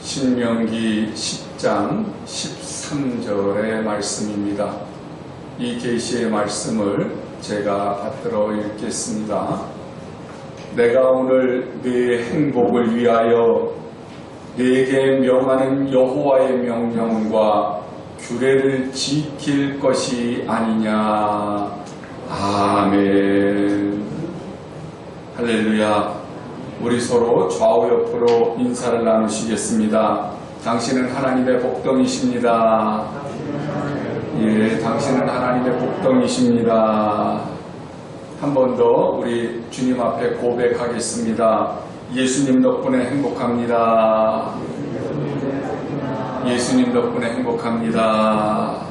신명기 10장 13절의 말씀입니다. 이 계시의 말씀을 제가 받들어 읽겠습니다. 내가 오늘 네 행복을 위하여 네게 명하는 여호와의 명령과 규례를 지킬 것이 아니냐. 아멘. 할렐루야. 우리 서로 좌우 옆으로 인사를 나누시겠습니다. 당신은 하나님의 복덩이십니다. 예, 당신은 하나님의 복덩이십니다. 한 번 더 우리 주님 앞에 고백하겠습니다. 예수님 덕분에 행복합니다. 예수님 덕분에 행복합니다.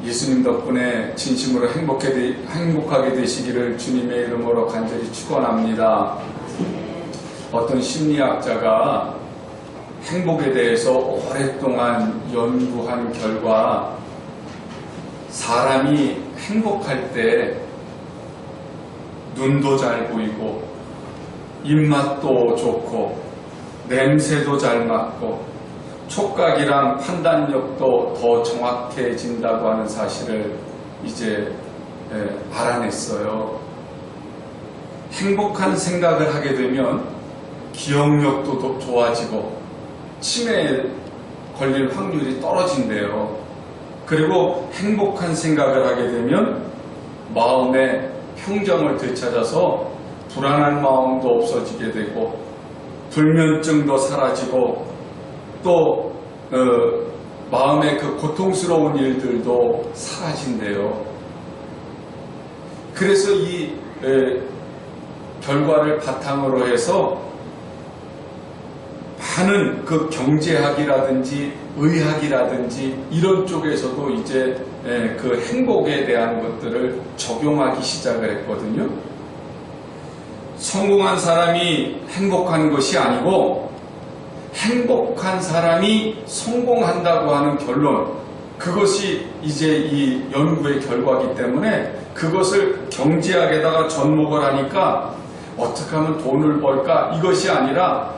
예수님 덕분에 진심으로 행복하게 되시기를 주님의 이름으로 간절히 축원합니다. 어떤 심리학자가 행복에 대해서 오랫동안 연구한 결과 사람이 행복할 때 눈도 잘 보이고 입맛도 좋고 냄새도 잘 맡고 촉각이랑 판단력도 더 정확해진다고 하는 사실을 이제 알아냈어요. 행복한 생각을 하게 되면 기억력도 더 좋아지고 치매에 걸릴 확률이 떨어진대요. 그리고 행복한 생각을 하게 되면 마음의 평정을 되찾아서 불안한 마음도 없어지게 되고 불면증도 사라지고 또 마음의 그 고통스러운 일들도 사라진대요. 그래서 이 결과를 바탕으로 해서 많은 그 경제학이라든지 의학이라든지 이런 쪽에서도 이제 그 행복에 대한 것들을 적용하기 시작을 했거든요. 성공한 사람이 행복한 것이 아니고 행복한 사람이 성공한다고 하는 결론, 그것이 이제 이 연구의 결과이기 때문에 그것을 경제학에다가 접목을 하니까 어떻게 하면 돈을 벌까? 이것이 아니라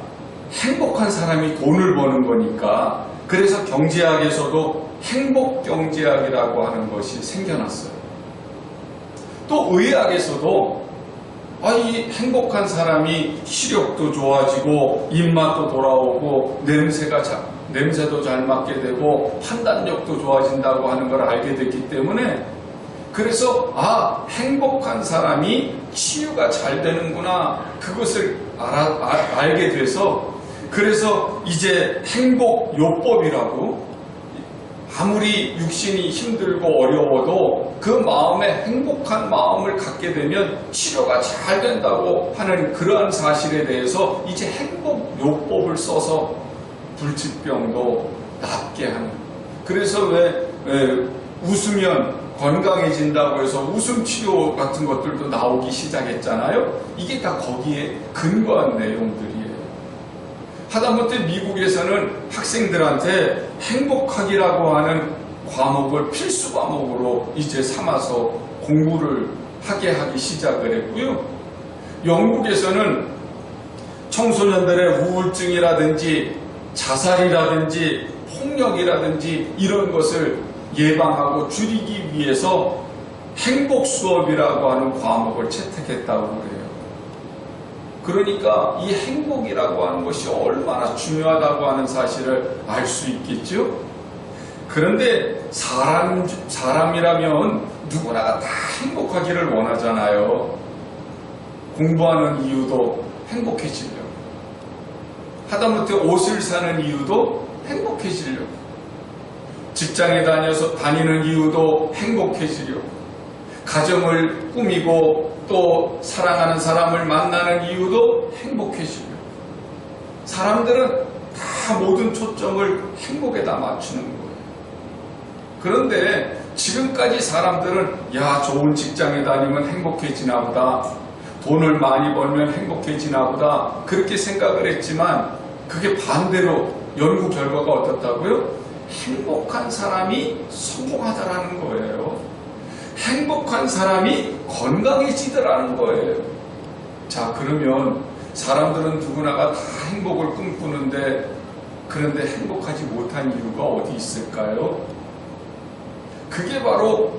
행복한 사람이 돈을 버는 거니까, 그래서 경제학에서도 행복경제학이라고 하는 것이 생겨났어요. 또 의학에서도 이 행복한 사람이 시력도 좋아지고 입맛도 돌아오고 냄새도 잘 맡게 되고 판단력도 좋아진다고 하는 걸 알게 됐기 때문에, 그래서 행복한 사람이 치유가 잘 되는구나, 그것을 알게 돼서, 그래서 이제 행복요법이라고, 아무리 육신이 힘들고 어려워도 그 마음에 행복한 마음을 갖게 되면 치료가 잘 된다고 하는 그러한 사실에 대해서 이제 행복요법을 써서 불치병도 낫게 하는. 그래서 왜 웃으면 건강해진다고 해서 웃음 치료 같은 것들도 나오기 시작했잖아요. 이게 다 거기에 근거한 내용들이에요. 하다못해 미국에서는 학생들한테 행복학이라고 하는 과목을 필수 과목으로 이제 삼아서 공부를 하기 시작을 했고요. 영국에서는 청소년들의 우울증이라든지 자살이라든지 폭력이라든지 이런 것을 예방하고 줄이기 위해서 행복 수업이라고 하는 과목을 채택했다고 그래요. 그러니까 이 행복이라고 하는 것이 얼마나 중요하다고 하는 사실을 알 수 있겠죠. 그런데 사람이라면 누구나 다 행복하기를 원하잖아요. 공부하는 이유도 행복해지려고, 하다못해 옷을 사는 이유도 행복해지려고, 직장에 다니는 이유도 행복해지려고, 가정을 꾸미고 또 사랑하는 사람을 만나는 이유도 행복해지려고. 사람들은 다 모든 초점을 행복에다 맞추는 거예요. 그런데 지금까지 사람들은 좋은 직장에 다니면 행복해지나 보다, 돈을 많이 벌면 행복해지나 보다, 그렇게 생각을 했지만 그게 반대로 연구 결과가 어떻다고요? 행복한 사람이 성공하더라는 거예요. 행복한 사람이 건강해지더라는 거예요. 자, 그러면 사람들은 누구나가 다 행복을 꿈꾸는데 그런데 행복하지 못한 이유가 어디 있을까요? 그게 바로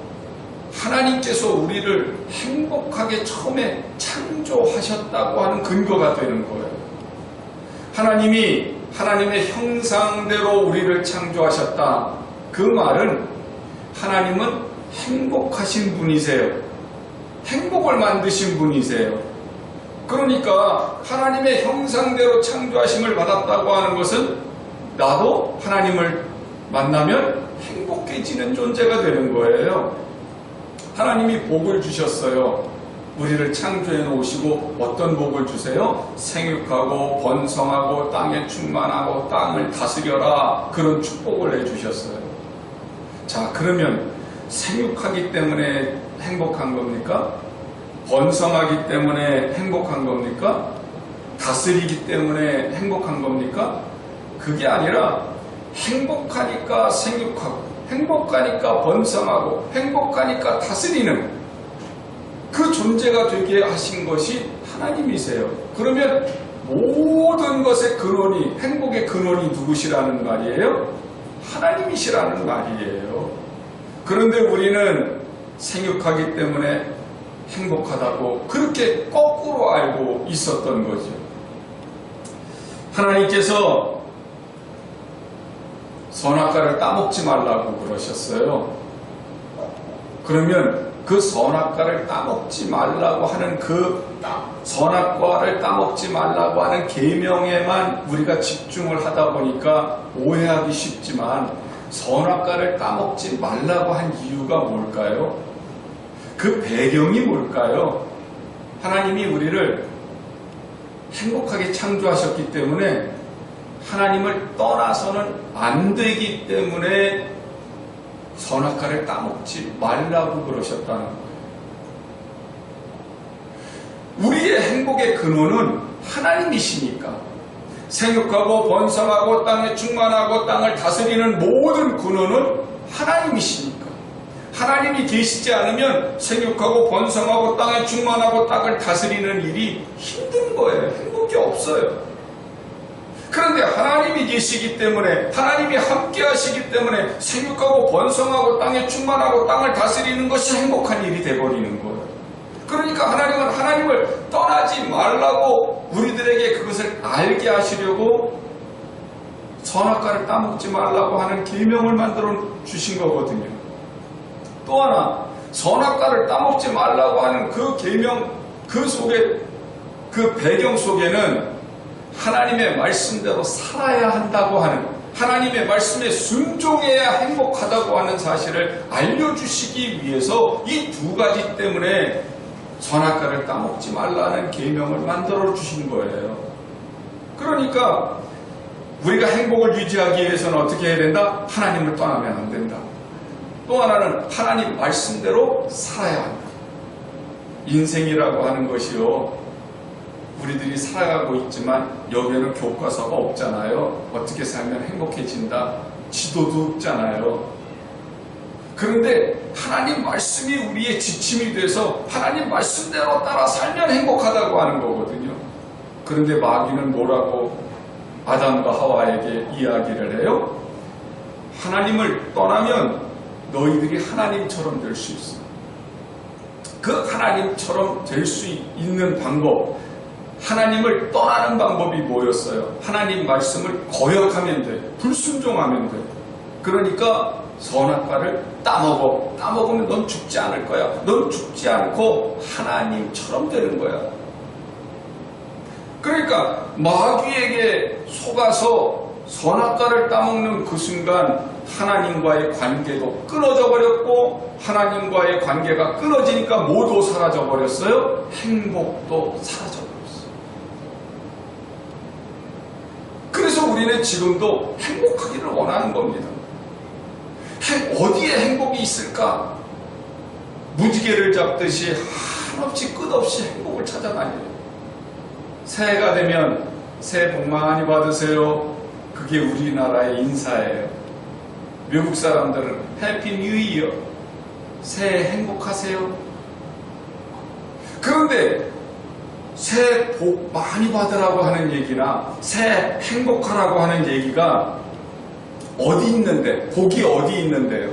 하나님께서 우리를 행복하게 처음에 창조하셨다고 하는 근거가 되는 거예요. 하나님이 하나님의 형상대로 우리를 창조하셨다. 그 말은 하나님은 행복하신 분이세요. 행복을 만드신 분이세요. 그러니까 하나님의 형상대로 창조하심을 받았다고 하는 것은 나도 하나님을 만나면 행복해지는 존재가 되는 거예요. 하나님이 복을 주셨어요. 우리를 창조해 놓으시고 어떤 복을 주세요? 생육하고 번성하고 땅에 충만하고 땅을 다스려라. 그런 축복을 해주셨어요. 자, 그러면 생육하기 때문에 행복한 겁니까? 번성하기 때문에 행복한 겁니까? 다스리기 때문에 행복한 겁니까? 그게 아니라 행복하니까 생육하고 행복하니까 번성하고 행복하니까 다스리는 그 존재가 되게 하신 것이 하나님이세요. 그러면 모든 것의 근원이, 행복의 근원이 누구시라는 말이에요? 하나님이시라는 말이에요. 그런데 우리는 생육하기 때문에 행복하다고 그렇게 거꾸로 알고 있었던 거죠. 하나님께서 선악과를 따먹지 말라고 그러셨어요. 그러면 그 선악과를 따먹지 말라고 하는 선악과를 따먹지 말라고 하는 계명에만 우리가 집중을 하다 보니까 오해하기 쉽지만 선악과를 따먹지 말라고 한 이유가 뭘까요? 그 배경이 뭘까요? 하나님이 우리를 행복하게 창조하셨기 때문에 하나님을 떠나서는 안 되기 때문에 선악과를 따먹지 말라고 그러셨다는 거예요. 우리의 행복의 근원은 하나님이시니까 생육하고 번성하고 땅에 충만하고 땅을 다스리는 모든 근원은 하나님이시니까 하나님이 계시지 않으면 생육하고 번성하고 땅에 충만하고 땅을 다스리는 일이 힘든 거예요. 행복이 없어요. 그런데 하나님이 계시기 때문에 하나님이 함께 하시기 때문에 생육하고 번성하고 땅에 충만하고 땅을 다스리는 것이 행복한 일이 돼버리는 거예요. 그러니까 하나님은 하나님을 떠나지 말라고 우리들에게 그것을 알게 하시려고 선악과를 따먹지 말라고 하는 계명을 만들어 주신 거거든요. 또 하나 선악과를 따먹지 말라고 하는 그 계명 그 속에 그 배경 속에는 하나님의 말씀대로 살아야 한다고 하는 하나님의 말씀에 순종해야 행복하다고 하는 사실을 알려주시기 위해서 이 두 가지 때문에 선악과를 따먹지 말라는 계명을 만들어 주신 거예요. 그러니까 우리가 행복을 유지하기 위해서는 어떻게 해야 된다? 하나님을 떠나면 안 된다. 또 하나는 하나님 말씀대로 살아야 한다. 인생이라고 하는 것이요. 우리들이 살아가고 있지만 여기에는 교과서가 없잖아요. 어떻게 살면 행복해진다. 지도도 없잖아요. 그런데 하나님 말씀이 우리의 지침이 돼서 하나님 말씀대로 따라 살면 행복하다고 하는 거거든요. 그런데 마귀는 뭐라고 아담과 하와에게 이야기를 해요? 하나님을 떠나면 너희들이 하나님처럼 될 수 있어. 그 하나님처럼 될 수 있는 방법, 하나님을 떠나는 방법이 뭐였어요? 하나님 말씀을 거역하면 돼. 불순종하면 돼. 그러니까 선악과를 따먹어. 따먹으면 넌 죽지 않을 거야. 넌 죽지 않고 하나님처럼 되는 거야. 그러니까 마귀에게 속아서 선악과를 따먹는 그 순간 하나님과의 관계도 끊어져 버렸고 하나님과의 관계가 끊어지니까 뭐도 사라져 버렸어요? 행복도 사라져 버렸어요. 그래서 우리는 지금도 행복하기를 원하는 겁니다. 어디에 행복이 있을까? 무지개를 잡듯이 한없이 끝없이 행복을 찾아다녀요. 새해가 되면 새해 복 많이 받으세요. 그게 우리나라의 인사예요. 외국 사람들은 해피 뉴 이어, 새해 행복하세요. 그런데 새해 복 많이 받으라고 하는 얘기나 새해 행복하라고 하는 얘기가 어디 있는데, 복이 어디 있는데요?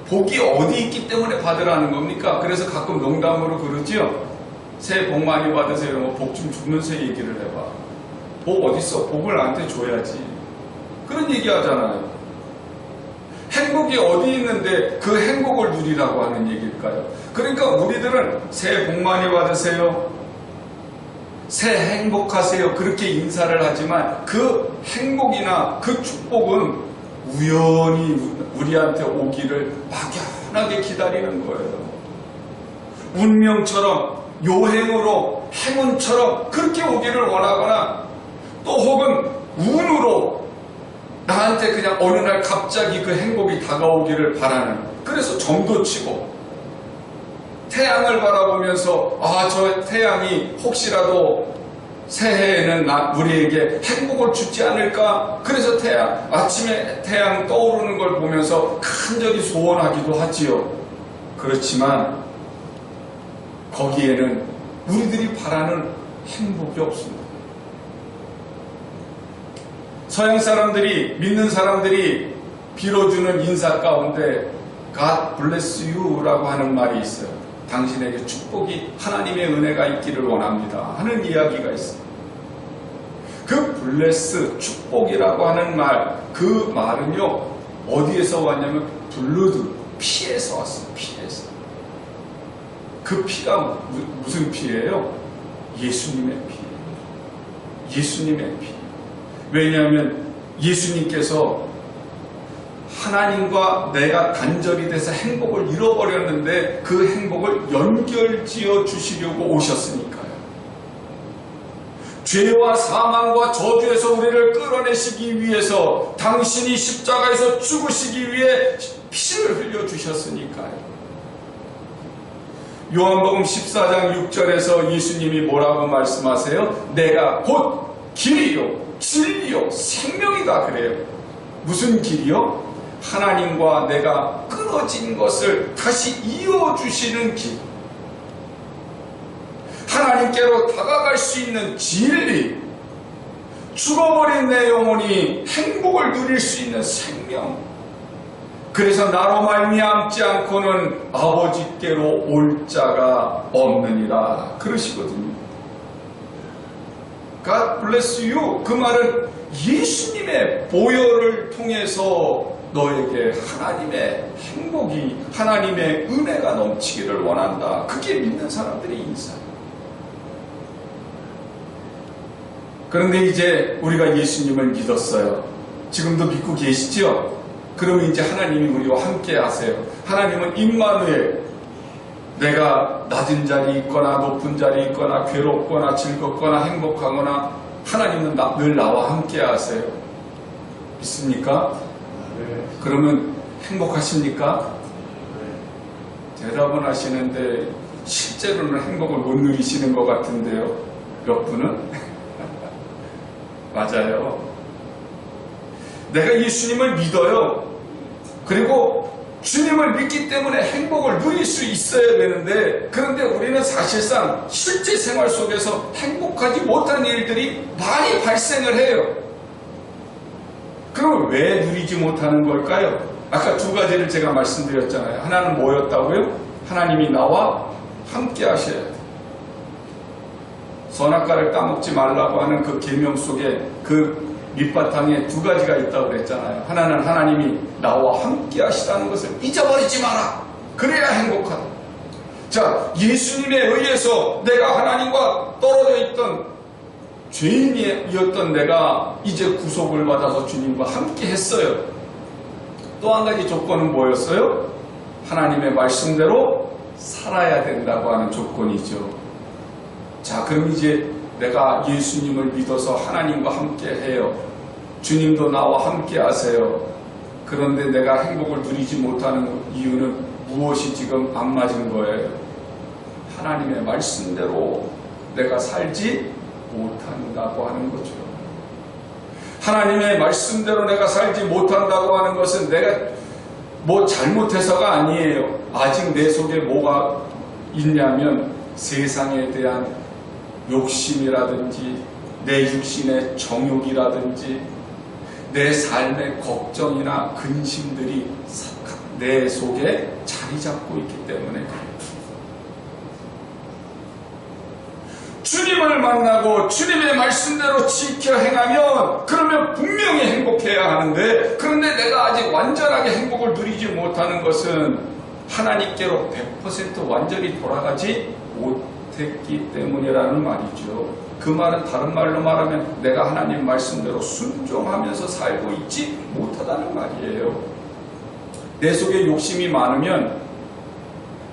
복이 어디 있기 때문에 받으라는 겁니까? 그래서 가끔 농담으로 그러지요. 새해 복 많이 받으세요. 뭐 복 좀 주면서 얘기를 해봐. 복 어딨어? 복을 나한테 줘야지. 그런 얘기 하잖아요. 행복이 어디 있는데 그 행복을 누리라고 하는 얘기일까요? 그러니까 우리들은 새해 복 많이 받으세요. 새해 행복하세요. 그렇게 인사를 하지만 그 행복이나 그 축복은 우연히 우리한테 오기를 막연하게 기다리는 거예요. 운명처럼, 요행으로, 행운처럼 그렇게 오기를 원하거나 또 혹은 운으로 나한테 그냥 어느 날 갑자기 그 행복이 다가오기를 바라는, 그래서 점도 치고 태양을 바라보면서 저 태양이 혹시라도 새해에는 우리에게 행복을 주지 않을까? 그래서 아침에 태양 떠오르는 걸 보면서 간절히 소원하기도 하지요. 그렇지만 거기에는 우리들이 바라는 행복이 없습니다. 서양 사람들이, 믿는 사람들이 빌어주는 인사 가운데 God bless you 라고 하는 말이 있어요. 당신에게 축복이, 하나님의 은혜가 있기를 원합니다 하는 이야기가 있습니다. 그 bless, 축복이라고 하는 말, 그 말은요 어디에서 왔냐면 블루드, 피에서 왔어요. 피에서. 그 피가 무슨 피예요? 예수님의 피. 예수님의 피. 왜냐하면 예수님께서 하나님과 내가 단절이 돼서 행복을 잃어버렸는데 그 행복을 연결지어 주시려고 오셨으니까요. 죄와 사망과 저주에서 우리를 끌어내시기 위해서 당신이 십자가에서 죽으시기 위해 피를 흘려주셨으니까요. 요한복음 14장 6절에서 예수님이 뭐라고 말씀하세요? 내가 곧 길이요 진리요 생명이다 그래요. 무슨 길이요? 하나님과 내가 끊어진 것을 다시 이어주시는 길. 하나님께로 다가갈 수 있는 진리. 죽어버린 내 영혼이 행복을 누릴 수 있는 생명. 그래서 나로 말미암지 않고는 아버지께로 올 자가 없느니라 그러시거든요. God bless you. 그 말은 예수님의 보혈을 통해서 너에게 하나님의 행복이, 하나님의 은혜가 넘치기를 원한다. 그게 믿는 사람들의 인사예요. 그런데 이제 우리가 예수님을 믿었어요. 지금도 믿고 계시죠? 그러면 이제 하나님이 우리와 함께 하세요. 하나님은 임마누엘, 내가 낮은 자리 있거나 높은 자리 있거나 괴롭거나 즐겁거나 행복하거나 하나님은 늘 나와 함께 하세요. 믿습니까? 네. 그러면 행복하십니까? 네. 대답은 하시는데 실제로는 행복을 못 누리시는 것 같은데요. 몇 분은? 맞아요. 내가 예수님을 믿어요. 그리고 주님을 믿기 때문에 행복을 누릴 수 있어야 되는데, 그런데 우리는 사실상 실제 생활 속에서 행복하지 못한 일들이 많이 발생을 해요. 그럼 왜 누리지 못하는 걸까요? 아까 두 가지를 제가 말씀드렸잖아요. 하나는 뭐였다고요? 하나님이 나와 함께 하셔야 돼요. 선악과를 따먹지 말라고 하는 그 계명 속에 그 밑바탕에 두 가지가 있다고 그랬잖아요. 하나는 하나님이 나와 함께 하시다는 것을 잊어버리지 마라. 그래야 행복하다. 자, 예수님에 의해서 내가 하나님과 떨어져 있던 죄인이었던 내가 이제 구속을 받아서 주님과 함께 했어요. 또 한 가지 조건은 뭐였어요? 하나님의 말씀대로 살아야 된다고 하는 조건이죠. 자, 그럼 이제 내가 예수님을 믿어서 하나님과 함께 해요. 주님도 나와 함께 하세요. 그런데 내가 행복을 누리지 못하는 이유는 무엇이 지금 안 맞은 거예요? 하나님의 말씀대로 내가 살지 못한다고 하는 거죠. 하나님의 말씀대로 내가 살지 못한다고 하는 것은 내가 뭐 잘못해서가 아니에요. 아직 내 속에 뭐가 있냐면 세상에 대한 욕심이라든지 내 육신의 정욕이라든지 내 삶의 걱정이나 근심들이 내 속에 자리 잡고 있기 때문에 그래요. 주님을 만나고 주님의 말씀대로 지켜 행하면 그러면 분명히 행복해야 하는데, 그런데 내가 아직 완전하게 행복을 누리지 못하는 것은 하나님께로 100% 완전히 돌아가지 못했기 때문이라는 말이죠. 그 말은 다른 말로 말하면 내가 하나님 말씀대로 순종하면서 살고 있지 못하다는 말이에요. 내 속에 욕심이 많으면,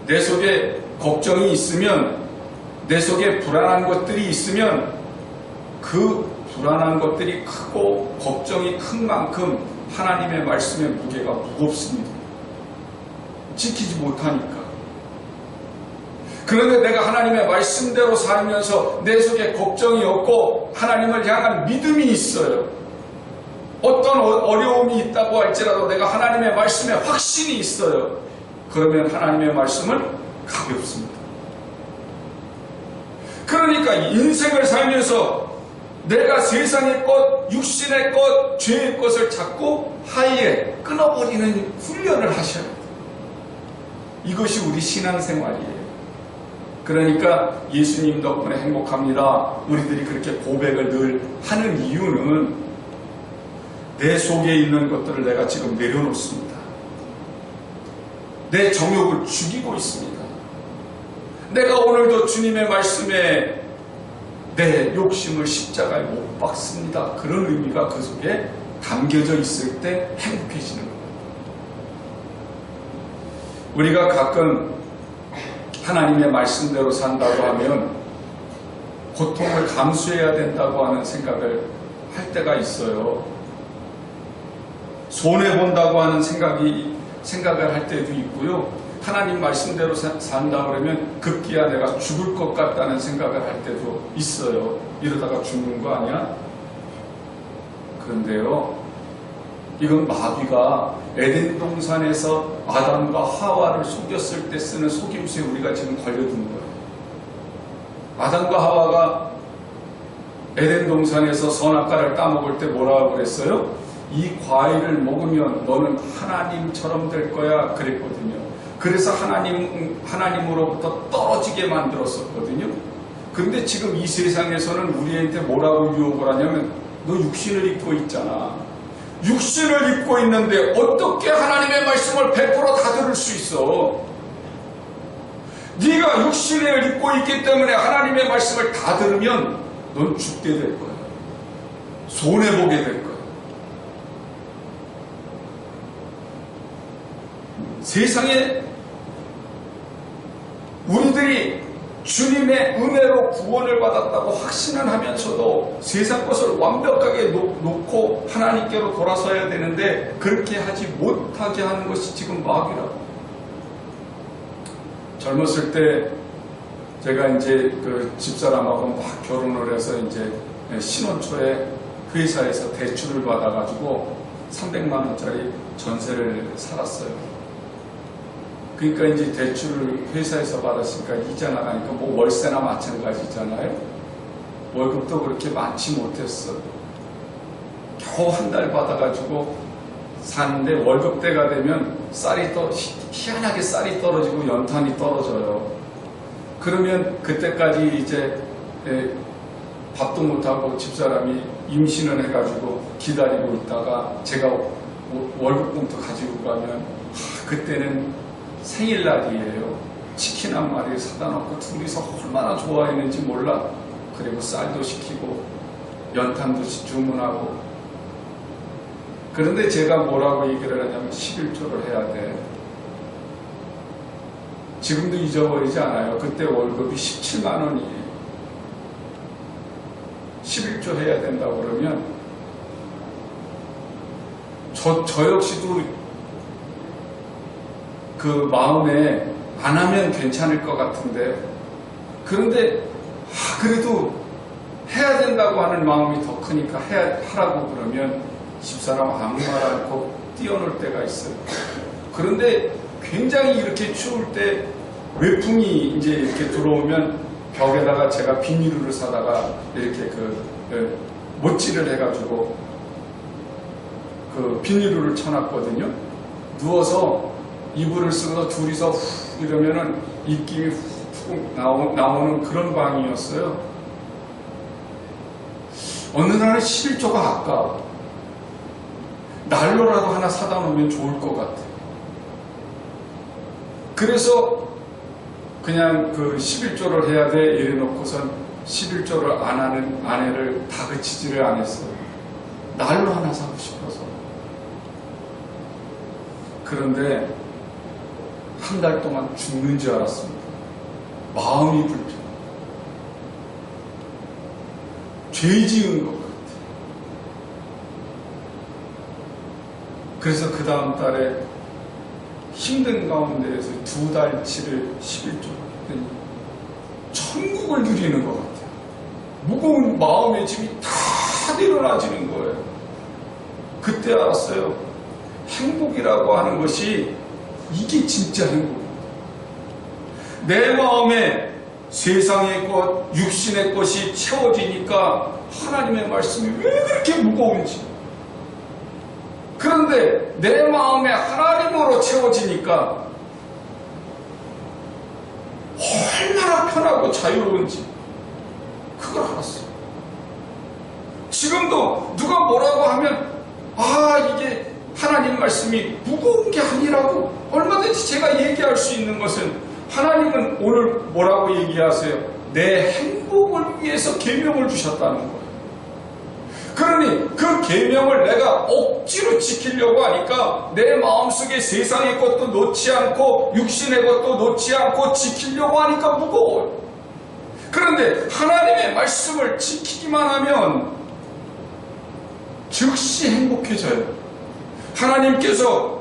내 속에 걱정이 있으면, 내 속에 불안한 것들이 있으면 그 불안한 것들이 크고 걱정이 큰 만큼 하나님의 말씀의 무게가 무겁습니다. 지키지 못하니까. 그런데 내가 하나님의 말씀대로 살면서 내 속에 걱정이 없고 하나님을 향한 믿음이 있어요. 어떤 어려움이 있다고 할지라도 내가 하나님의 말씀에 확신이 있어요. 그러면 하나님의 말씀은 가볍습니다. 그러니까 인생을 살면서 내가 세상의 것, 육신의 것, 죄의 것을 자꾸 하이에 끊어버리는 훈련을 하셔야 돼요. 이것이 우리 신앙생활이에요. 그러니까 예수님 덕분에 행복합니다. 우리들이 그렇게 고백을 늘 하는 이유는 내 속에 있는 것들을 내가 지금 내려놓습니다. 내 정욕을 죽이고 있습니다. 내가 오늘도 주님의 말씀에 내 욕심을 십자가에 못 박습니다. 그런 의미가 그 속에 담겨져 있을 때 행복해지는 겁니다. 우리가 가끔 하나님의 말씀대로 산다고 하면 고통을 감수해야 된다고 하는 생각을 할 때가 있어요. 손해본다고 하는 생각을 할 때도 있고요. 하나님 말씀대로 산다 그러면 급기야 내가 죽을 것 같다는 생각을 할 때도 있어요. 이러다가 죽는 거 아니야? 그런데요, 이건 마귀가 에덴 동산에서 아담과 하와를 속였을 때 쓰는 속임수에 우리가 지금 걸려든 거예요. 아담과 하와가 에덴 동산에서 선악과를 따먹을 때 뭐라고 그랬어요? 이 과일을 먹으면 너는 하나님처럼 될 거야 그랬거든요. 그래서 하나님으로부터 떨어지게 만들었었거든요. 그런데 지금 이 세상에서는 우리한테 뭐라고 유혹을 하냐면 너 육신을 입고 있잖아. 육신을 입고 있는데 어떻게 하나님의 말씀을 100% 다 들을 수 있어? 네가 육신을 입고 있기 때문에 하나님의 말씀을 다 들으면 넌 죽게 될 거야. 손해보게 될 거야. 세상에 우리들이 주님의 은혜로 구원을 받았다고 확신을 하면서도 세상 것을 완벽하게 놓고 하나님께로 돌아서야 되는데 그렇게 하지 못하게 하는 것이 지금 마귀라고. 젊었을 때 제가 이제 그 집사람하고 막 결혼을 해서 이제 신혼초에 회사에서 대출을 받아가지고 300만 원짜리 전세를 살았어요. 그러니까 이제 대출을 회사에서 받았으니까 이자 나가니까 뭐 월세나 마찬가지잖아요. 월급도 그렇게 많지 못했어. 겨우 한 달 받아가지고 사는데 월급 때가 되면 희한하게 쌀이 떨어지고 연탄이 떨어져요. 그러면 그때까지 이제 밥도 못하고 집사람이 임신을 해가지고 기다리고 있다가 제가 월급 봉투 가지고 가면 그때는 생일날이에요. 치킨 한 마리 사다 놓고 둘이서 얼마나 좋아했는지 몰라. 그리고 쌀도 시키고 연탄도 주문하고. 그런데 제가 뭐라고 얘기를 하냐면 11조를 해야 돼. 지금도 잊어버리지 않아요. 그때 월급이 17만 원이에요. 11조 해야 된다고 그러면 저 역시도 그 마음에 안 하면 괜찮을 것 같은데, 그런데 그래도 해야 된다고 하는 마음이 더 크니까 하라고 그러면 집사람 아무 말 않고 뛰어놀 때가 있어요. 그런데 굉장히 이렇게 추울 때 외풍이 이제 이렇게 들어오면 벽에다가 제가 비닐을 사다가 이렇게 못질을 해가지고 그 비닐을 쳐놨거든요. 누워서 이불을 쓰고서 둘이서 후 이러면은 입김이 훅 나오는 그런 방이었어요. 어느 날은 11조가 아까워. 난로라도 하나 사다 놓으면 좋을 것 같아. 그래서 그냥 그 11조를 해야 돼 이래놓고선 11조를 안 하는 아내를 다그치지를 않았어요. 난로 하나 사고 싶어서. 그런데 한 달 동안 죽는 줄 알았습니다. 마음이 불편. 죄 지은 것 같아요. 그래서 그 다음 달에 힘든 가운데에서 2달치를 11조를 했더니 천국을 누리는 것 같아요. 무거운 마음의 짐이 다 내려놔지는 거예요. 그때 알았어요. 행복이라고 하는 것이 이게 진짜 행복입니다. 내 마음에 세상의 것, 육신의 것이 채워지니까 하나님의 말씀이 왜 그렇게 무거운지. 그런데 내 마음에 하나님으로 채워지니까 얼마나 편하고 자유로운지 그걸 알았어요. 지금도 누가 뭐라고 하면 이게 하나님 말씀이 무거운 게 아니라고 얼마든지 제가 얘기할 수 있는 것은 하나님은 오늘 뭐라고 얘기하세요? 내 행복을 위해서 계명을 주셨다는 거예요. 그러니 그 계명을 내가 억지로 지키려고 하니까 내 마음속에 세상의 것도 놓지 않고 육신의 것도 놓지 않고 지키려고 하니까 무거워요. 그런데 하나님의 말씀을 지키기만 하면 즉시 행복해져요. 하나님께서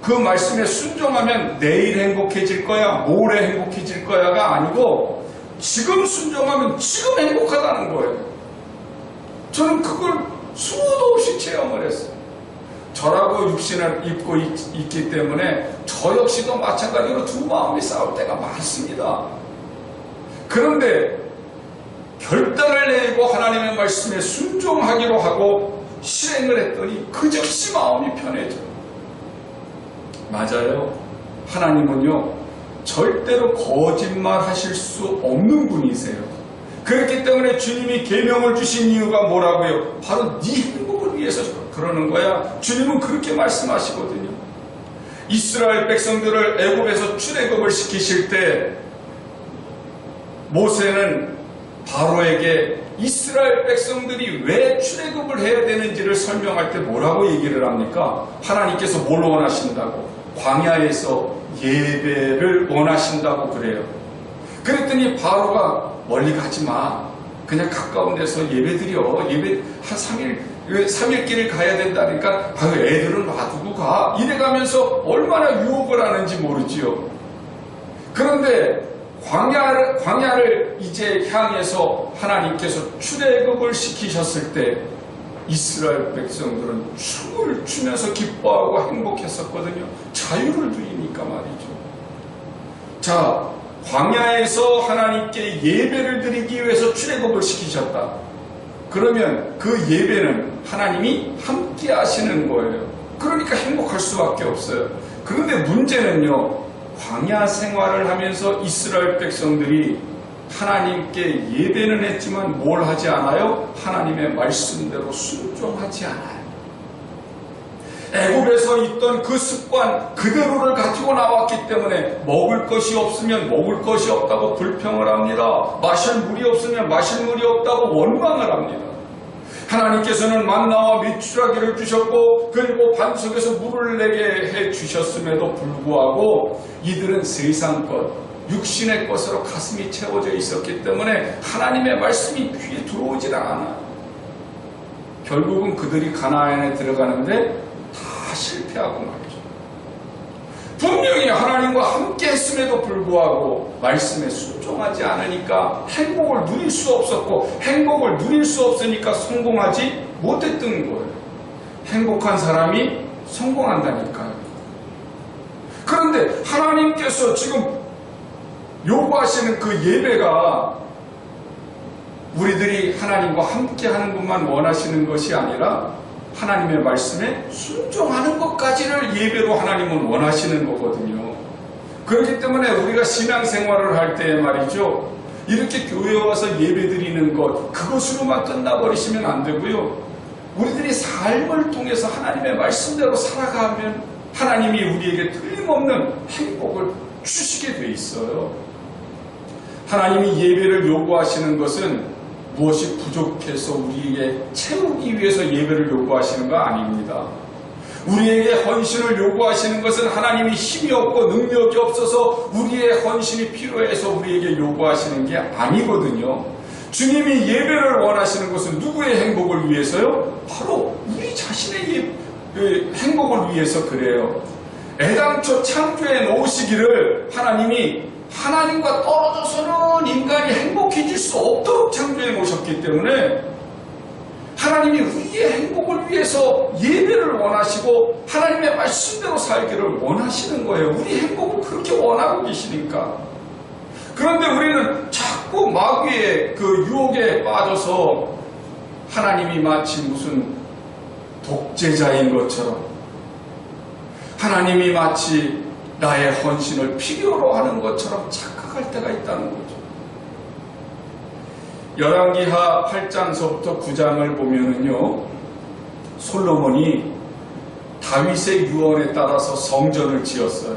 그 말씀에 순종하면 내일 행복해질 거야, 모레 행복해질 거야가 아니고 지금 순종하면 지금 행복하다는 거예요. 저는 그걸 수도 없이 체험을 했어요. 저라고 육신을 입고 있기 때문에 저 역시도 마찬가지로 두 마음이 싸울 때가 많습니다. 그런데 결단을 내리고 하나님의 말씀에 순종하기로 하고 실행을 했더니 그 즉시 마음이 편해져요. 맞아요. 하나님은요 절대로 거짓말 하실 수 없는 분이세요. 그렇기 때문에 주님이 계명을 주신 이유가 뭐라고요? 바로 네 행복을 위해서 그러는 거야. 주님은 그렇게 말씀하시거든요. 이스라엘 백성들을 애굽에서 출애굽을 시키실 때 모세는 바로에게 이스라엘 백성들이 왜 출애굽을 해야 되는지를 설명할 때 뭐라고 얘기를 합니까? 하나님께서 뭘 원하신다고? 광야에서 예배를 원하신다고 그래요. 그랬더니 바로가 멀리 가지 마. 그냥 가까운 데서 예배 한 3일 길을 가야 된다니까 애들은 놔두고 가. 이래가면서 얼마나 유혹을 하는지 모르지요. 그런데 광야를 이제 향해서 하나님께서 출애굽을 시키셨을 때 이스라엘 백성들은 춤을 추면서 기뻐하고 행복했었거든요. 자유를 누리니까 말이죠. 자, 광야에서 하나님께 예배를 드리기 위해서 출애굽을 시키셨다. 그러면 그 예배는 하나님이 함께 하시는 거예요. 그러니까 행복할 수밖에 없어요. 그런데 문제는요, 광야 생활을 하면서 이스라엘 백성들이 하나님께 예배는 했지만 뭘 하지 않아요? 하나님의 말씀대로 순종하지 않아요. 애굽에서 있던 그 습관 그대로를 가지고 나왔기 때문에 먹을 것이 없으면 먹을 것이 없다고 불평을 합니다. 마실 물이 없으면 마실 물이 없다고 원망을 합니다. 하나님께서는 만나와 메추라기를 주셨고 그리고 반석에서 물을 내게 해 주셨음에도 불구하고 이들은 세상 것, 육신의 것으로 가슴이 채워져 있었기 때문에 하나님의 말씀이 귀에 들어오질 않아요. 결국은 그들이 가나안에 들어가는데 다 실패하고 말이죠. 분명히 하나님과 함께 했음에도 불구하고 말씀에 순종하지 않으니까 행복을 누릴 수 없었고 행복을 누릴 수 없으니까 성공하지 못했던 거예요. 행복한 사람이 성공한다니까요. 그런데 하나님께서 지금 요구하시는 그 예배가 우리들이 하나님과 함께 하는 것만 원하시는 것이 아니라 하나님의 말씀에 순종하는 것까지를 예배로 하나님은 원하시는 거거든요. 그렇기 때문에 우리가 신앙생활을 할 때 말이죠, 이렇게 교회에 와서 예배드리는 것, 그것으로만 끝나버리시면 안 되고요. 우리들이 삶을 통해서 하나님의 말씀대로 살아가면 하나님이 우리에게 틀림없는 행복을 주시게 돼 있어요. 하나님이 예배를 요구하시는 것은 무엇이 부족해서 우리에게 채우기 위해서 예배를 요구하시는 거 아닙니다. 우리에게 헌신을 요구하시는 것은 하나님이 힘이 없고 능력이 없어서 우리의 헌신이 필요해서 우리에게 요구하시는 게 아니거든요. 주님이 예배를 원하시는 것은 누구의 행복을 위해서요? 바로 우리 자신의 행복을 위해서 그래요. 애당초 창조해 놓으시기를 하나님이 하나님과 떨어져서는 인간이 행복해질 수 없도록 창조해 놓으셨기 때문에 하나님이 우리의 행복을 위해서 예배를 원하시고 하나님의 말씀대로 살기를 원하시는 거예요. 우리 행복을 그렇게 원하고 계시니까. 그런데 우리는 자꾸 마귀의 그 유혹에 빠져서 하나님이 마치 무슨 독재자인 것처럼, 하나님이 마치 나의 헌신을 필요로 하는 것처럼 착각할 때가 있다는 거죠. 열왕기하 8장서부터 9장을 보면은요, 솔로몬이 다윗의 유언에 따라서 성전을 지었어요.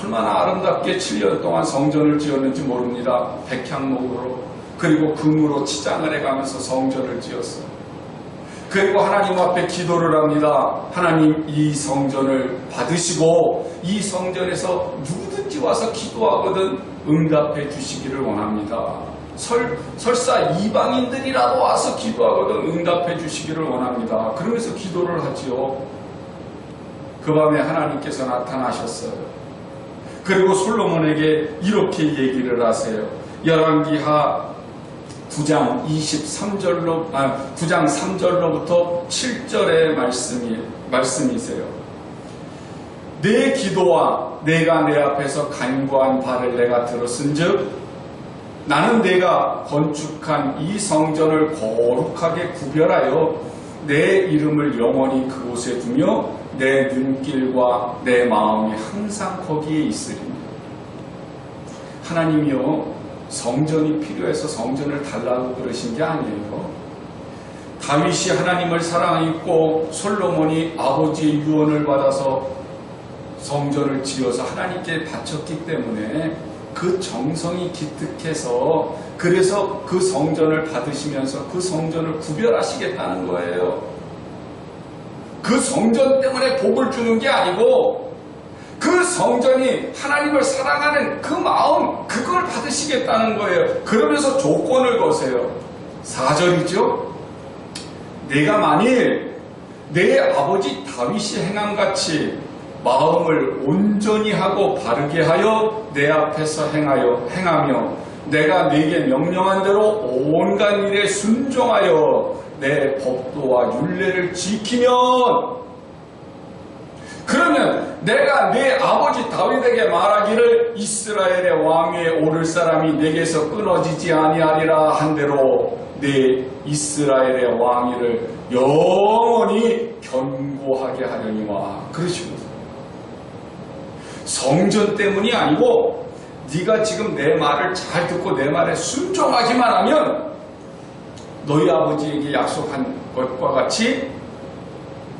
얼마나 아름답게 7년 동안 성전을 지었는지 모릅니다. 백향목으로, 그리고 금으로 치장을 해가면서 성전을 지었어요. 그리고 하나님 앞에 기도를 합니다. 하나님, 이 성전을 받으시고 이 성전에서 누구든지 와서 기도하거든 응답해 주시기를 원합니다. 설사 이방인들이라도 와서 기도하거든 응답해 주시기를 원합니다. 그러면서 기도를 하지요. 그 밤에 하나님께서 나타나셨어요. 그리고 솔로몬에게 이렇게 얘기를 하세요. 열왕기하 9장 3절로부터 7절의 말씀이세요. 내 기도와 내가 내 앞에서 간구한 바를 내가 들었은즉 나는 내가 건축한 이 성전을 거룩하게 구별하여 내 이름을 영원히 그곳에 두며 내 눈길과 내 마음이 항상 거기에 있으리니. 하나님이요, 성전이 필요해서 성전을 달라고 그러신 게 아니에요. 다윗이 하나님을 사랑했고 솔로몬이 아버지의 유언을 받아서 성전을 지어서 하나님께 바쳤기 때문에 그 정성이 기특해서, 그래서 그 성전을 받으시면서 그 성전을 구별하시겠다는 거예요. 그 성전 때문에 복을 주는 게 아니고 그 성전이 하나님을 사랑하는 그 마음, 그걸 받으시겠다는 거예요. 그러면서 조건을 거세요. 4절이죠. 내가 만일 내 아버지 다윗이 행함같이 마음을 온전히 하고 바르게 하여 내 앞에서 행하며 내가 네게 명령한 대로 온갖 일에 순종하여 내 법도와 율례를 지키면, 그러면 내가 내 아버지 다윗에게 말하기를 이스라엘의 왕위에 오를 사람이 내게서 끊어지지 아니하리라 한 대로 내 이스라엘의 왕위를 영원히 견고하게 하려니와. 그러시거든요. 성전 때문이 아니고 네가 지금 내 말을 잘 듣고 내 말에 순종하기만 하면 너희 아버지에게 약속한 것과 같이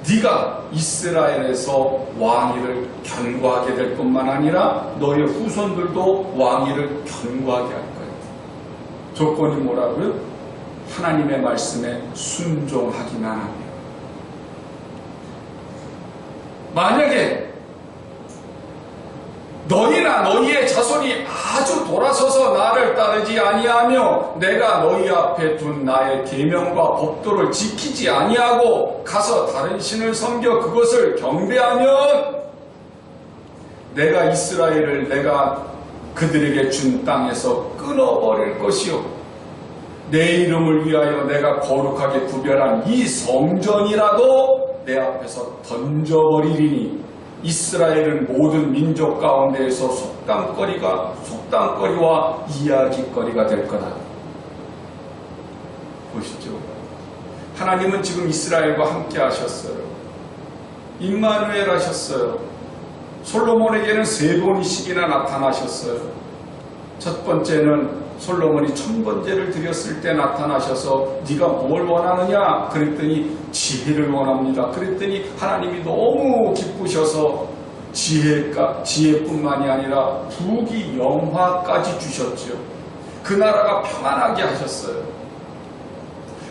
네가 이스라엘에서 왕위를 견고하게 될 뿐만 아니라 너희 후손들도 왕위를 견고하게 할 거예요. 조건이 뭐라고요? 하나님의 말씀에 순종하기만 하면. 만약에 너희나 너희의 자손이 아주 돌아서서 나를 따르지 아니하며 내가 너희 앞에 둔 나의 계명과 법도를 지키지 아니하고 가서 다른 신을 섬겨 그것을 경배하면 내가 이스라엘을 내가 그들에게 준 땅에서 끊어버릴 것이요 내 이름을 위하여 내가 거룩하게 구별한 이 성전이라도 내 앞에서 던져버리리니 이스라엘은 모든 민족 가운데에서 속담거리와 이야기거리가 될 거다. 보시죠. 하나님은 지금 이스라엘과 함께 하셨어요. 임마누엘 하셨어요. 솔로몬에게는 3번씩이나 나타나셨어요. 첫 번째는 솔로몬이 1000번제를 드렸을 때 나타나셔서 네가 뭘 원하느냐 그랬더니 지혜를 원합니다. 그랬더니 하나님이 너무 기쁘셔서 지혜뿐만이 아니라 부귀 영화까지 주셨죠. 그 나라가 평안하게 하셨어요.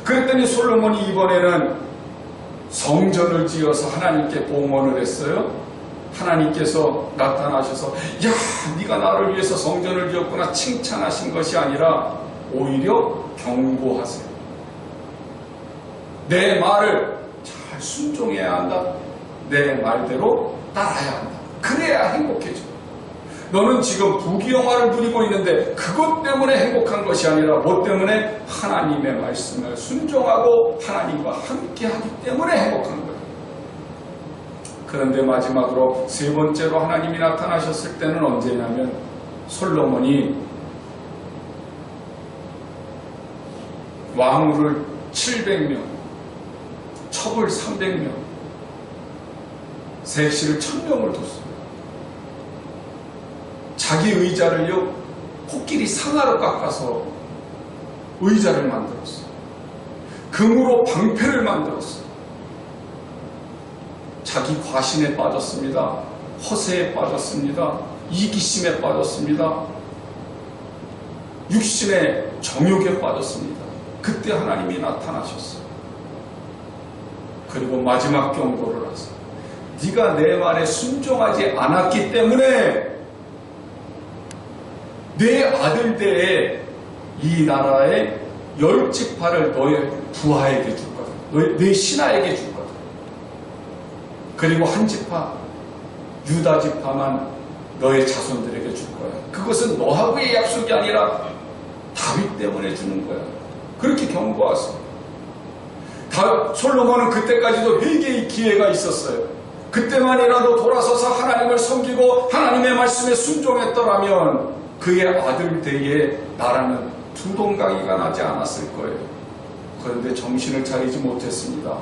그랬더니 솔로몬이 이번에는 성전을 지어서 하나님께 봉헌을 했어요. 하나님께서 나타나셔서 야, 네가 나를 위해서 성전을 지었구나 칭찬하신 것이 아니라 오히려 경고하세요. 내 말을 잘 순종해야 한다. 내 말대로 따라야 한다. 그래야 행복해져. 너는 지금 부귀영화를 누리고 있는데 그것 때문에 행복한 것이 아니라 뭐 때문에? 하나님의 말씀을 순종하고 하나님과 함께하기 때문에 행복한 거예요. 그런데 마지막으로 3번째로 하나님이 나타나셨을 때는 언제냐면 솔로몬이 왕후를 700명, 첩을 300명, 색시를 1000명을 뒀어요. 자기 의자를요 코끼리 상아로 깎아서 의자를 만들었어요. 금으로 방패를 만들었어요. 자기 과신에 빠졌습니다. 허세에 빠졌습니다. 이기심에 빠졌습니다. 육신의 정욕에 빠졌습니다. 그때 하나님이 나타나셨어요. 그리고 마지막 경고를 하세요. 네가 내 말에 순종하지 않았기 때문에 내 아들 때에 이 나라의 10지파를 너의 부하에게 줄 거다. 내 신하에게 줄 거다. 그리고 한 지파, 유다 지파만 너의 자손들에게 줄 거야. 그것은 너하고의 약속이 아니라 다윗 때문에 주는 거야. 그렇게 경고하세요. 솔로몬은 그때까지도 회개의 기회가 있었어요. 그때만이라도 돌아서서 하나님을 섬기고 하나님의 말씀에 순종했더라면 그의 아들 때에 나라는 두동강이가 나지 않았을 거예요. 그런데 정신을 차리지 못했습니다.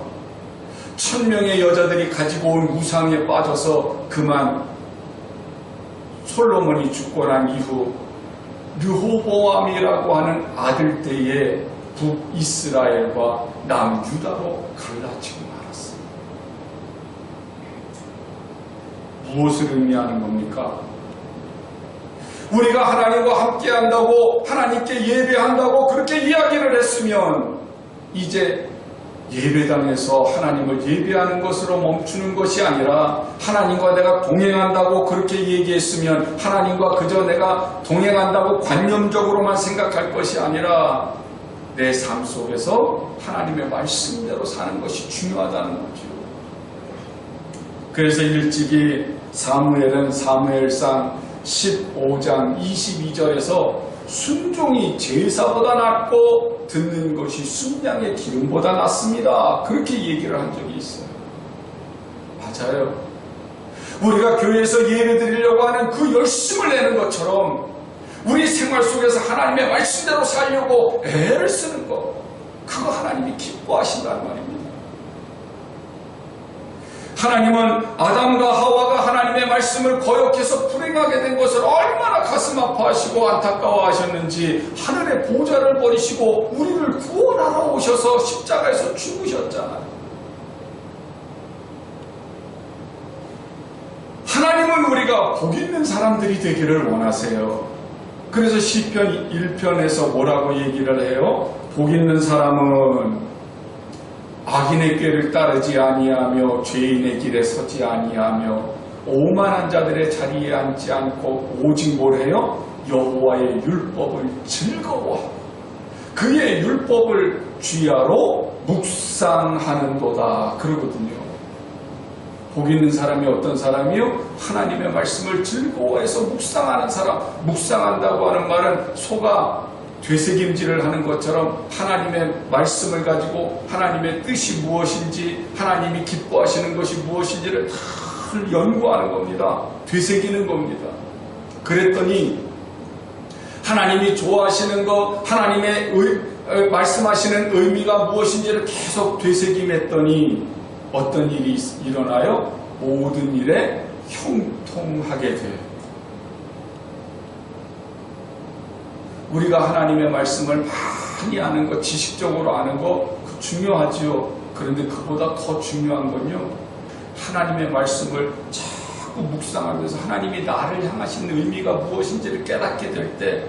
1000명의 여자들이 가지고 온 우상에 빠져서 그만 솔로몬이 죽고 난 이후 르호보암이라고 하는 아들 때에 북이스라엘과 남유다로 갈라지고 말았어요. 무엇을 의미하는 겁니까? 우리가 하나님과 함께 한다고 하나님께 예배한다고 그렇게 이야기를 했으면 이제 예배당에서 하나님을 예배하는 것으로 멈추는 것이 아니라 하나님과 내가 동행한다고 그렇게 얘기했으면 하나님과 그저 내가 동행한다고 관념적으로만 생각할 것이 아니라 내 삶 속에서 하나님의 말씀대로 사는 것이 중요하다는 거죠. 그래서 일찍이 사무엘은 사무엘상 15장 22절에서 순종이 제사보다 낫고 듣는 것이 순양의 기름보다 낫습니다. 그렇게 얘기를 한 적이 있어요. 맞아요. 우리가 교회에서 예배 드리려고 하는 그 열심을 내는 것처럼 우리 생활 속에서 하나님의 말씀대로 살려고 애를 쓰는 것, 그거 하나님이 기뻐하신다는 말입니다. 하나님은 아담과 하와가 하나님의 말씀을 거역해서 불행하게 된 것을 얼마나 가슴 아파하시고 안타까워하셨는지 하늘의 보좌를 버리시고 우리를 구원하러 오셔서 십자가에서 죽으셨잖아요. 하나님은 우리가 복 있는 사람들이 되기를 원하세요. 그래서 시편 1편에서 뭐라고 얘기를 해요? 복 있는 사람은 악인의 꾀를 따르지 아니하며 죄인의 길에 서지 아니하며 오만한 자들의 자리에 앉지 않고 오직 뭘 해요? 여호와의 율법을 즐거워하고 그의 율법을 주야로 묵상하는도다 그러거든요. 복 있는 사람이 어떤 사람이요? 하나님의 말씀을 즐거워해서 묵상하는 사람. 묵상한다고 하는 말은 소가 되새김질을 하는 것처럼 하나님의 말씀을 가지고 하나님의 뜻이 무엇인지 하나님이 기뻐하시는 것이 무엇인지를 다 연구하는 겁니다. 되새기는 겁니다. 그랬더니 하나님이 좋아하시는 것, 하나님의 말씀하시는 의미가 무엇인지를 계속 되새김했더니 어떤 일이 일어나요? 모든 일에 형통하게 돼요. 우리가 하나님의 말씀을 많이 아는 것, 지식적으로 아는 거 중요하지요. 그런데 그보다 더 중요한 건요, 하나님의 말씀을 자꾸 묵상하면서 하나님이 나를 향하신 의미가 무엇인지를 깨닫게 될 때,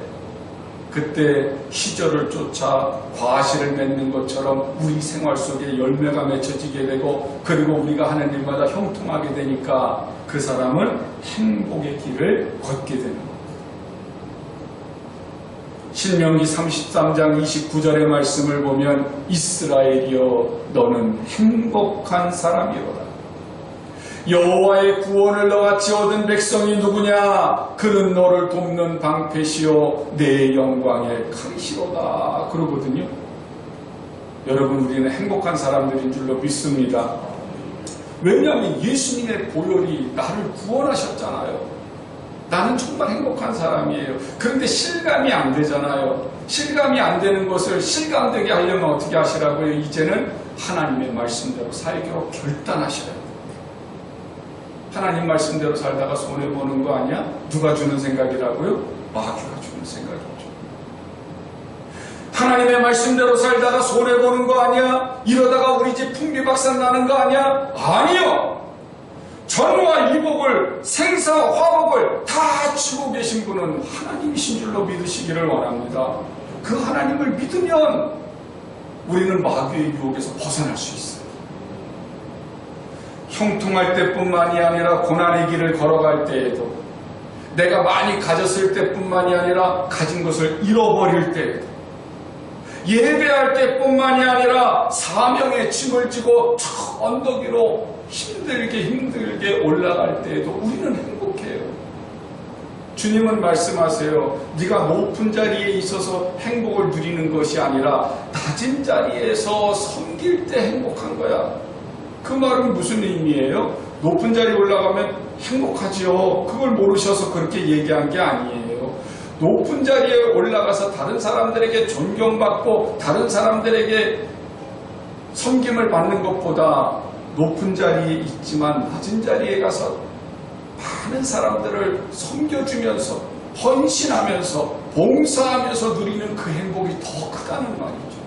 그때 시절을 쫓아 과실을 맺는 것처럼 우리 생활 속에 열매가 맺혀지게 되고, 그리고 우리가 하는 일마다 형통하게 되니까 그 사람은 행복의 길을 걷게 되는 거예요. 신명기 33장 29절의 말씀을 보면 이스라엘이여 너는 행복한 사람이로다. 여호와의 구원을 너같이 얻은 백성이 누구냐? 그는 너를 돕는 방패시요 내 영광의 칼이시로다. 그러거든요. 여러분, 우리는 행복한 사람들인 줄로 믿습니다. 왜냐하면 예수님의 보혈이 나를 구원하셨잖아요. 나는 정말 행복한 사람이에요. 그런데 실감이 안 되잖아요. 실감이 안 되는 것을 실감되게 하려면 어떻게 하시라고요? 이제는 하나님의 말씀대로 살기로 결단하시라고요. 하나님 말씀대로 살다가 손해보는 거 아니야? 누가 주는 생각이라고요? 마귀가 주는 생각이죠. 하나님의 말씀대로 살다가 손해보는 거 아니야? 이러다가 우리 집 풍비박산 나는 거 아니야? 아니요! 전과 이복을, 생사, 화복을 다 주고 계신 분은 하나님이신 줄로 믿으시기를 원합니다. 그 하나님을 믿으면 우리는 마귀의 유혹에서 벗어날 수 있어요. 형통할 때뿐만이 아니라 고난의 길을 걸어갈 때에도, 내가 많이 가졌을 때뿐만이 아니라 가진 것을 잃어버릴 때에도, 예배할 때뿐만이 아니라 사명의 짐을 지고 저 언덕 위로 힘들게 올라갈 때에도 우리는 행복해요. 주님은 말씀하세요. 네가 높은 자리에 있어서 행복을 누리는 것이 아니라 낮은 자리에서 섬길 때 행복한 거야. 그 말은 무슨 의미예요? 높은 자리에 올라가면 행복하지요. 그걸 모르셔서 그렇게 얘기한 게 아니에요. 높은 자리에 올라가서 다른 사람들에게 존경받고 다른 사람들에게 섬김을 받는 것보다 높은 자리에 있지만 낮은 자리에 가서 많은 사람들을 섬겨주면서 헌신하면서 봉사하면서 누리는 그 행복이 더 크다는 말이죠.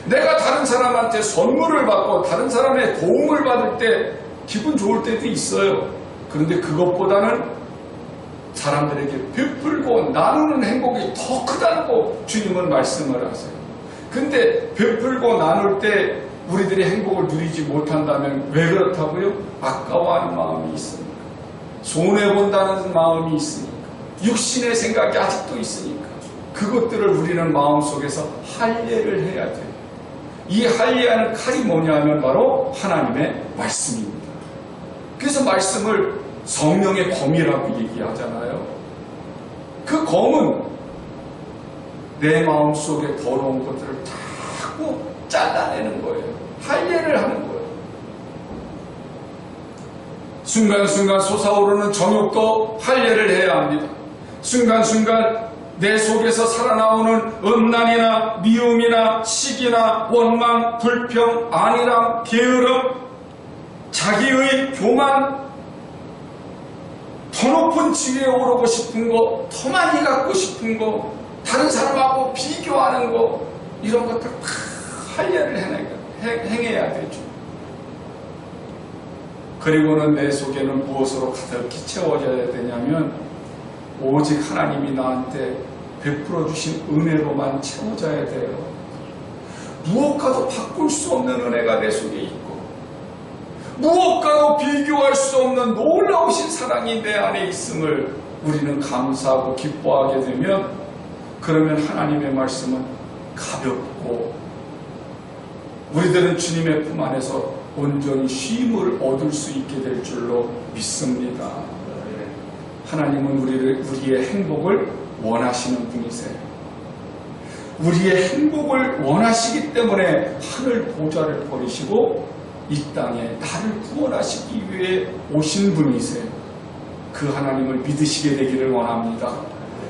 내가 다른 사람한테 선물을 받고 다른 사람의 도움을 받을 때 기분 좋을 때도 있어요. 그런데 그것보다는 사람들에게 베풀고 나누는 행복이 더 크다고 주님은 말씀을 하세요. 근데 베풀고 나눌 때 우리들이 행복을 누리지 못한다면 왜 그렇다고요? 아까워하는 마음이 있으니까, 손해본다는 마음이 있으니까, 육신의 생각이 아직도 있으니까 그것들을 우리는 마음속에서 할례를 해야 돼요. 이 할례하는 칼이 뭐냐면 바로 하나님의 말씀입니다. 그래서 말씀을 성령의 검이라고 얘기하잖아요. 그 검은 내 마음속에 더러운 것들을 자꾸 잘라내는 거예요. 할례를 하는 거예요. 순간순간 솟아오르는 정욕도 할례를 해야 합니다. 순간순간 내 속에서 살아나오는 음란이나 미움이나 시기나 원망, 불평, 안일함, 게으름, 자기의 교만, 더 높은 지위에 오르고 싶은 거, 더 많이 갖고 싶은 거, 다른 사람하고 비교하는 거, 이런 것들 다 할례를 행해야 되죠. 그리고는 내 속에는 무엇으로 가득히 채워져야 되냐면 오직 하나님이 나한테 베풀어 주신 은혜로만 채워져야 돼요. 무엇과도 바꿀 수 없는 은혜가 내 속에 있고 무엇과도 비교할 수 없는 놀라우신 사랑이 내 안에 있음을 우리는 감사하고 기뻐하게 되면, 그러면 하나님의 말씀은 가볍고 우리들은 주님의 품 안에서 온전히 쉼을 얻을 수 있게 될 줄로 믿습니다. 하나님은 우리의 행복을 원하시는 분이세요. 우리의 행복을 원하시기 때문에 하늘 보좌를 버리시고 이 땅에 나를 구원하시기 위해 오신 분이세요. 그 하나님을 믿으시게 되기를 원합니다.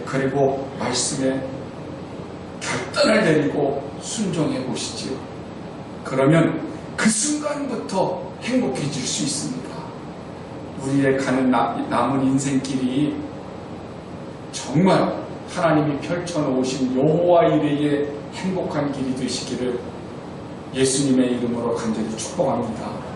그리고 말씀에 결단을 내리고 순종해 보시지요. 그러면 그 순간부터 행복해질 수 있습니다. 우리의 가는 남은 인생길이 정말 하나님이 펼쳐놓으신 여호와 이레의 행복한 길이 되시기를 예수님의 이름으로 간절히 축복합니다.